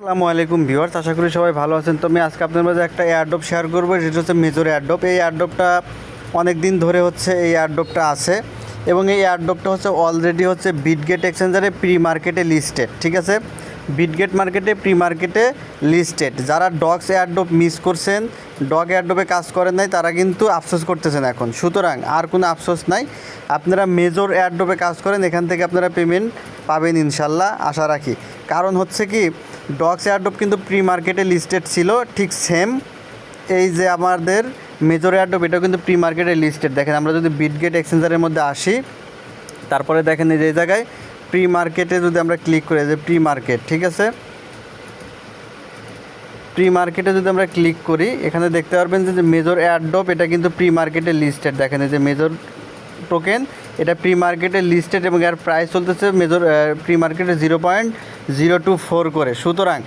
আসসালামু আলাইকুম ভিউয়ার্স, আশা করি সবাই ভালো আছেন। তো আমি আজকে আপনাদের মাঝে একটা এয়ারড্রপ শেয়ার করবো, যেটা হচ্ছে মেজর এয়ারড্রপ। এই এয়ারড্রপটা অনেক দিন ধরে হচ্ছে এই এয়ারড্রপটা আছে এবং এই এয়ারড্রপটা হচ্ছে অলরেডি হচ্ছে বিটগেট এক্সচেঞ্জারে প্রি মার্কেটে লিস্টেড। ঠিক আছে, বিটগেট মার্কেটে প্রি মার্কেটে লিস্টেড। যারা ডগস এয়ারড্রপ মিস করছেন, ডগ এয়ারড্রপে কাজ করেন নাই, তারা কিন্তু আফসোস করতেছেন এখন। সুতরাং আর কোনো আফসোস নাই, আপনারা মেজর এয়ারড্রপে কাজ করেন, এখান থেকে আপনারা পেমেন্ট পাবেন ইনশাল্লাহ, আশা রাখি। কারণ হচ্ছে কি, ডগস এয়ারড্রপ কিন্তু প্রি মার্কেটে লিস্টেড ছিল, ঠিক সেম এই যে আমাদের মেজর এয়ারড্রপ, এটাও কিন্তু প্রি মার্কেটে লিস্টেড। দেখেন, আমরা যদি বিটগেট এক্সচেঞ্জারের মধ্যে আসি, তারপরে দেখেন এই যে জায়গায় প্রি মার্কেটে যদি আমরা ক্লিক করি, যে প্রি মার্কেট, ঠিক আছে, প্রি মার্কেটে যদি আমরা ক্লিক করি, এখানে দেখতে পারবেন যে মেজর এয়ারড্রপ এটা কিন্তু প্রি মার্কেটে লিস্টেড। দেখেন এই যে মেজর টোকেন, এটা প্রি মার্কেটে লিস্টেড এবং এর প্রাইস চলতেছে মেজর প্রি মার্কেটে 0.024 করে। সুতরাং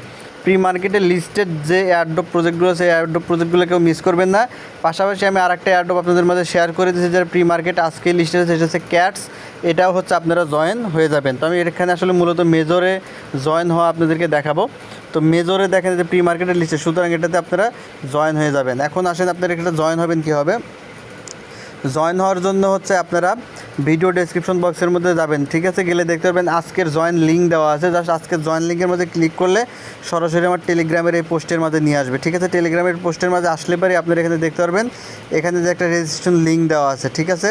প্রি মার্কেটে লিস্টেড যে এয়ারড্রপ প্রজেক্টগুলো আছে, এয়ারড্রপ প্রজেক্টগুলো কেউ মিস করবেন না। পাশাপাশি আমি আরেকটা এয়ারড্রপ আপনাদের মধ্যে শেয়ার করে দিয়েছি, যারা প্রি মার্কেট আজকে লিস্টেড আছে, সেটা হচ্ছে ক্যাটস। এটাও হচ্ছে আপনারা জয়েন হয়ে যাবেন। তো আমি এখানে আসলে মূলত মেজরে জয়েন হওয়া আপনাদেরকে দেখাবো। তো মেজরে দেখেন যে প্রি মার্কেটের লিস্টে, সুতরাং এটাতে আপনারা জয়েন হয়ে যাবেন। এখন আসেন আপনারা এখানে জয়েন হবেন কীভাবে। জয়েন হওয়ার জন্য হচ্ছে আপনারা ভিডিও ডেসক্রিপশন বক্সের মধ্যে যাবেন, ঠিক আছে, গেলে দেখতে পাবেন আজকের জয়েন লিঙ্ক দেওয়া আছে। জাস্ট আজকের জয়েন লিঙ্কের মধ্যে ক্লিক করলে সরাসরি আমার টেলিগ্রামের এই পোস্টের মাঝে নিয়ে আসবে। ঠিক আছে, টেলিগ্রামের পোস্টের মাঝে আসলে পরে আপনারা এখানে দেখতে পারবেন এখানে যে একটা রেজিস্ট্রেশন লিঙ্ক দেওয়া আছে। ঠিক আছে,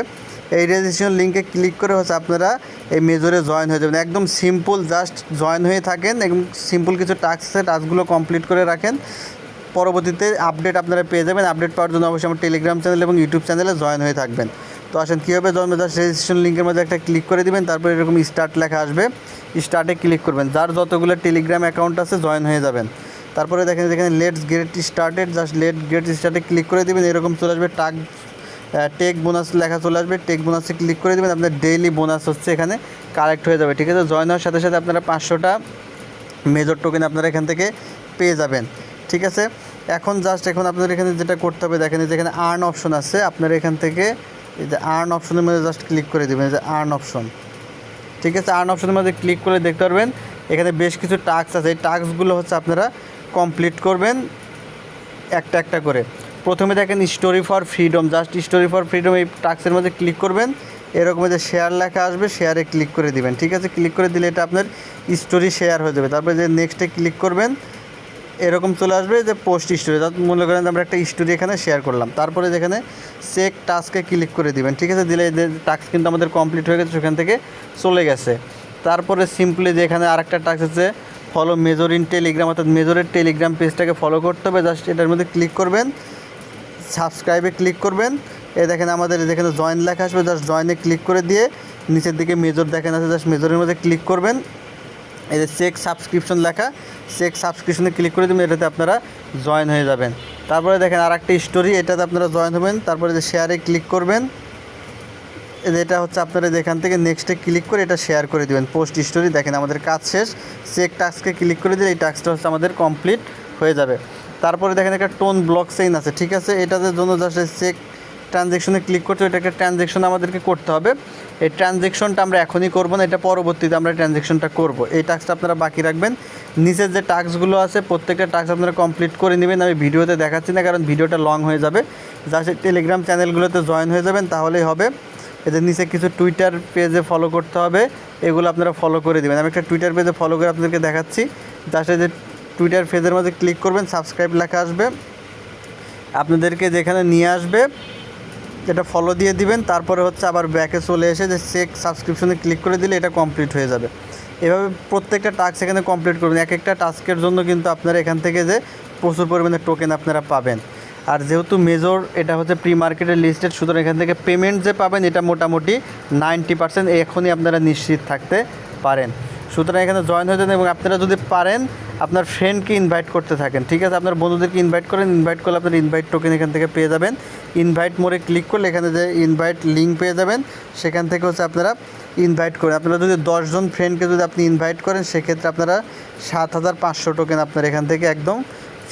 এই রেজিস্ট্রেশন লিঙ্কে ক্লিক করে হচ্ছে আপনারা এই মেজরে জয়েন হয়ে যাবেন। একদম সিম্পল, জাস্ট জয়েন হয়ে থাকেন, একদম সিম্পল কিছু টাস্ক আছে, টাস্কগুলো কমপ্লিট করে রাখেন। পরবর্তীতে আপডেট আপনারা পেয়ে যাবেন। আপডেট পাওয়ার জন্য অবশ্যই আমার টেলিগ্রাম চ্যানেল এবং ইউটিউব চ্যানেলে জয়েন হয়ে থাকবেন। তো আসেন কীভাবে জয়েন, জাস্ট রেজিস্ট্রেশন লিঙ্কের মধ্যে একটা ক্লিক করে দিবেন, তারপরে এরকম স্টার্ট লেখা আসবে, স্টার্টে ক্লিক করবেন। যার যতগুলো টেলিগ্রাম অ্যাকাউন্ট আছে জয়েন হয়ে যাবেন। তারপরে দেখেন যেখানে let's get started, just let get স্টার্টে ক্লিক করে দেবেন। এরকম চলে আসবে টেক বোনাস লেখা চলে আসবে, টেক বোনাসে ক্লিক করে দেবেন। আপনার ডেইলি বোনাস হচ্ছে এখানে কালেক্ট হয়ে যাবে। ঠিক আছে, জয়েন হওয়ার সাথে সাথে আপনারা 500টা মেজর টোকেন আপনারা এখান থেকে পেয়ে যাবেন। ঠিক আছে, এখন আপনাদের এখানে যেটা করতে হবে, দেখেন যেখানে আর্ন অপশন আছে, আপনারা এখান থেকে এই যে আর্ন অপশনের মধ্যে জাস্ট ক্লিক করে দেবেন, এই যে আর্ন অপশন। ঠিক আছে, আর্ন অপশনের মধ্যে ক্লিক করে দেখতে পারবেন এখানে বেশ কিছু টাস্ক আছে। এই টাস্কগুলো হচ্ছে আপনারা কমপ্লিট করবেন একটা একটা করে। প্রথমে দেখেন story for freedom, just story for freedom এই টাস্কের মধ্যে ক্লিক করবেন। এরকম যে শেয়ার লেখা আসবে, শেয়ারে ক্লিক করে দিবেন। ঠিক আছে, ক্লিক করে দিলে এটা আপনার স্টোরি শেয়ার হয়ে যাবে। তারপরে যে নেক্সটে ক্লিক করবেন, এরকম চলে আসবে যে পোস্ট স্টোরি, মনে করেন আমরা একটা স্টোরি এখানে শেয়ার করলাম। তারপরে যেখানে চেক টাস্কে ক্লিক করে দিবেন। ঠিক আছে, দিলে যে টাস্ক কিন্তু আমাদের কমপ্লিট হয়ে গেছে, সেখান থেকে চলে গেছে। তারপরে সিম্পলি যে এখানে আরেকটা টাস্ক আছে, ফলো মেজর ইন টেলিগ্রাম, অর্থাৎ মেজরের টেলিগ্রাম পেজটাকে ফলো করতে হবে। জাস্ট এটার মধ্যে ক্লিক করবেন, সাবস্ক্রাইবে ক্লিক করবেন। এই দেখেন আমাদের যেখানে জয়েন লেখা আসবে, জাস্ট জয়েনে ক্লিক করে দিয়ে নিচের দিকে মেজর দেখেন আছে, জাস্ট মেজরের মধ্যে ক্লিক করবেন। এই যে চেক সাবস্ক্রিপশন লেখা, চেক সাবস্ক্রিপশনে ক্লিক করে দেবেন, এটাতে আপনারা জয়েন হয়ে যাবেন। তারপরে দেখেন আরেকটা স্টোরি, এটাতে আপনারা জয়েন হবেন। তারপরে যে শেয়ারে ক্লিক করবেন, এটা হচ্ছে আপনারা যেখান থেকে নেক্সটে ক্লিক করে এটা শেয়ার করে দেবেন পোস্ট স্টোরি। দেখেন আমাদের কাজ শেষ, চেক টাস্কে ক্লিক করে দিলে এই টাস্কটা হচ্ছে আমাদের কমপ্লিট হয়ে যাবে। তারপরে দেখেন একটা টোন ব্লক চেইন আছে। ঠিক আছে, এটাদের জন্য জাস্ট চেক ট্রানজ্যাকশনে ক্লিক করতে, এটা একটা ট্রানজ্যাকশন আমাদেরকে করতে হবে। এই ট্রানজ্যাকশনটা আমরা এখনই করবো না, এটা পরবর্তীতে আমরা ট্রানজ্যাকশনটা করব। এই টাস্কটা আপনারা বাকি রাখবেন। নিচের যে টাস্কগুলো আছে প্রত্যেকটা টাস্ক আপনারা কমপ্লিট করে নেবেন। আমি ভিডিওতে দেখাচ্ছি না, কারণ ভিডিওটা লং হয়ে যাবে। জাস্ট টেলিগ্রাম চ্যানেলগুলোতে জয়েন হয়ে যাবেন, তাহলেই হবে। এদের নিচে কিছু টুইটার পেজে ফলো করতে হবে, এগুলো আপনারা ফলো করে দেবেন। আমি একটা টুইটার পেজে ফলো করে আপনাদেরকে দেখাচ্ছি। জাস্ট যে টুইটার পেজের মধ্যে ক্লিক করবেন, সাবস্ক্রাইব লেখা আসবে, আপনাদেরকে যেখানে নিয়ে আসবে এটা ফলো দিয়ে দিবেন। তারপরে হচ্ছে আবার ব্যাকে চলে এসে যে চেক সাবস্ক্রিপশনে ক্লিক করে দিলে এটা কমপ্লিট হয়ে যাবে। এভাবে প্রত্যেকটা টাস্ক এখানে কমপ্লিট করবেন। এক একটা টাস্কের জন্য কিন্তু আপনারা এখান থেকে যে প্রচুর পরিমাণে টোকেন আপনারা পাবেন। আর যেহেতু মেজর এটা হচ্ছে প্রি মার্কেটের লিস্টেড, সুতরাং এখান থেকে পেমেন্ট যে পাবেন এটা মোটামুটি 90% এখনই আপনারা নিশ্চিত থাকতে পারেন। সুতরাং এখানে জয়েন হয়ে যান এবং আপনারা যদি পারেন আপনার ফ্রেন্ডকে ইনভাইট করতে থাকেন। ঠিক আছে, আপনার বন্ধুদেরকে ইনভাইট করেন, ইনভাইট করলে আপনার ইনভাইট টোকেন এখান থেকে পেয়ে যাবেন। ইনভাইট মোড়ে ক্লিক করলে এখানে যে ইনভাইট লিঙ্ক পেয়ে যাবেন, সেখান থেকে হচ্ছে আপনারা ইনভাইট করেন। আপনারা যদি 10 জন ফ্রেন্ডকে যদি আপনি ইনভাইট করেন, সেক্ষেত্রে আপনারা 7500 টোকেন আপনার এখান থেকে একদম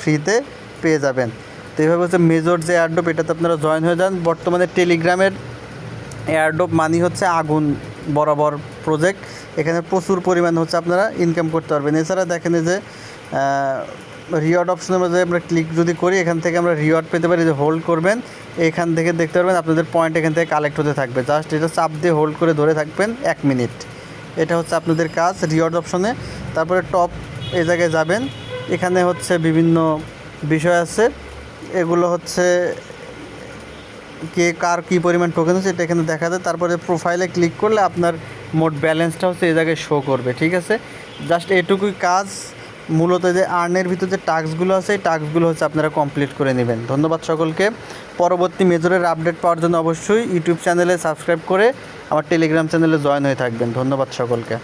ফ্রিতে পেয়ে যাবেন। তো এইভাবে হচ্ছে মেজর যে এয়ারড্রপ, এটাতে আপনারা জয়েন হয়ে যান। বর্তমানে টেলিগ্রামের এয়ারড্রপ মানি হচ্ছে আগুন বরাবর প্রজেক্ট, এখানে প্রচুর পরিমাণে হচ্ছে আপনারা ইনকাম করতে পারবেন। এছাড়া দেখেন যে রিওয়ার্ড অপশনের মধ্যে আমরা ক্লিক যদি করি, এখান থেকে আমরা রিওয়ার্ড পেতে পারি। যে হোল্ড করবেন, এখান থেকে দেখতে পারবেন আপনাদের পয়েন্ট এখান থেকে কালেক্ট হতে থাকবে। জাস্ট এটা চাপ দিয়ে হোল্ড করে ধরে থাকবেন 1 মিনিট। এটা হচ্ছে আপনাদের কাজ রিওয়ার্ড অপশনে। তারপরে টপ এই জায়গায় যাবেন, এখানে হচ্ছে বিভিন্ন বিষয় আছে, এগুলো হচ্ছে কে কার কী পরিমাণ টোকেন আছে এটা এখানে দেখা যায়। তারপরে প্রোফাইলে ক্লিক করলে আপনার মোট ব্যালেন্সটা হচ্ছে এই জায়গায় শো করবে, ঠিক আছে। জাস্ট এটুকুই কাজ। মূলত যে আর্নের ভিতর যে টাস্কগুলো আছে এই টাস্কগুলো হচ্ছে আপনারা কমপ্লিট করে নেবেন। ধন্যবাদ সকলকে। পরবর্তী মেজরের আপডেট পাওয়ার জন্য অবশ্যই ইউটিউব চ্যানেলে সাবস্ক্রাইব করে আমার টেলিগ্রাম চ্যানেলে জয়েন হয়ে থাকবেন। ধন্যবাদ সকলকে।